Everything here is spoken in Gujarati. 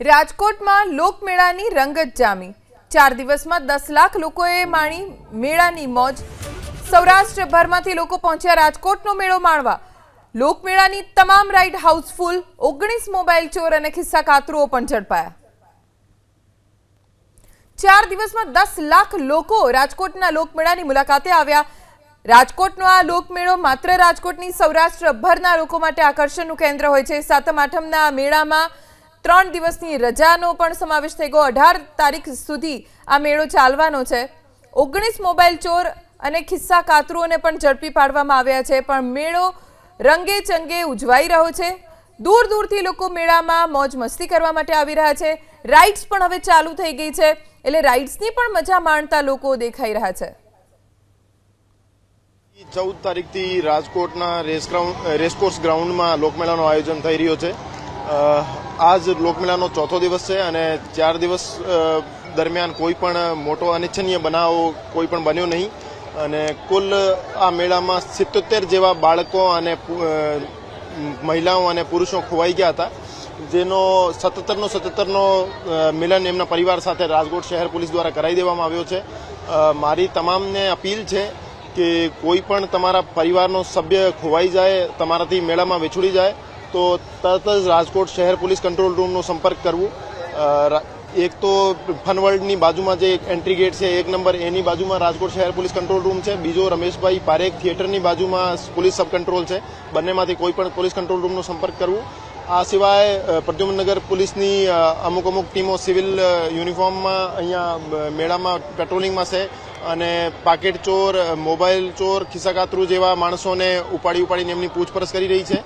રાજકોટમાં લોકમેળાની રંગત જામી 4 દિવસમાં 10 લાખ લોકોએ માણી મેળાની મોજ। સૌરાષ્ટ્રભરમાંથી લોકો પહોંચ્યા રાજકોટનો મેળો માણવા। લોકમેળાની તમામ રાઇડ હાઉસફુલ। 19 મોબાઈલ ચોર અને ખિસ્સા કાતરુઓ પણ ઝડપાયા। 4 દિવસમાં 10 લાખ લોકો રાજકોટના લોકમેળાની મુલાકાતે આવ્યા। રાજકોટનો આ લોકમેળો માત્ર રાજકોટની સૌરાષ્ટ્રભરના લોકો માટે આકર્ષણનું કેન્દ્ર હોય છે। સાતમ આઠમના મેળામાં 3 દિવસની રજાનો પણ સમાવેશ થઈ ગયો। 18 તારીખ સુધી આ મેળો ચાલવાનો છે। 19 મોબાઈલ ચોર અને ખિસ્સા કાતરુઓને પણ ઝડપી પાડવામાં આવ્યા છે। પણ મેળો રંગે ચંગે ઉજવાઈ રહ્યો છે। દૂર દૂરથી લોકો મેળામાં મોજ મસ્તી કરવા માટે આવી રહ્યા છે। રાઇડ્સ પણ હવે ચાલુ થઈ ગઈ છે, એટલે રાઇડ્સની પણ મજા માણતા લોકો દેખાઈ રહ્યા છે। 14 તારીખથી રાજકોટના રેસકોર્સ ગ્રાઉન્ડમાં લોકમેળાનું આયોજન થઈ રહ્યો છે। આજ લોકમેળાનો ચોથો દિવસ છે અને 4 દિવસ દરમિયાન કોઈ પણ મોટો અનિચ્છનીય બનાવ કોઈ પણ બન્યો નહીં અને કુલ આ મેળામાં 77 જેવા બાળકો અને મહિલાઓ અને પુરુષો ખોવાઈ ગયા હતા, જેનો 77નો મિલન એમના પરિવાર સાથે રાજકોટ શહેર પોલીસ દ્વારા કરાવી દેવામાં આવ્યો છે। મારી તમામને અપીલ છે કે કોઈ પણ તમારા પરિવારનો સભ્ય ખોવાઈ જાય, તમારાથી મેળામાં વિછોડી જાય તો તરત જ રાજકોટ શહેર પોલીસ કંટ્રોલ રૂમનો સંપર્ક કરવો। એક તો ફનવર્લ્ડની બાજુમાં જે એન્ટ્રી ગેટ છે 1 નંબર, એની બાજુમાં રાજકોટ શહેર પોલીસ કંટ્રોલ રૂમ છે। બીજો રમેશભાઈ પારેખ થિયેટરની બાજુમાં પોલીસ સબ કંટ્રોલ છે। બંનેમાંથી કોઈ પણ પોલીસ કંટ્રોલ રૂમનો સંપર્ક કરવો। આ સિવાય પ્રદ્યુમનગર પોલીસની અમુક ટીમો સિવિલ યુનિફોર્મમાં અહીંયા મેળામાં પેટ્રોલિંગમાં છે અને પાકેટ ચોર, મોબાઈલ ચોર, ખિસ્સા કાતરુ જેવા માણસોને ઉપાડીને એમની પૂછપરછ કરી રહી છે।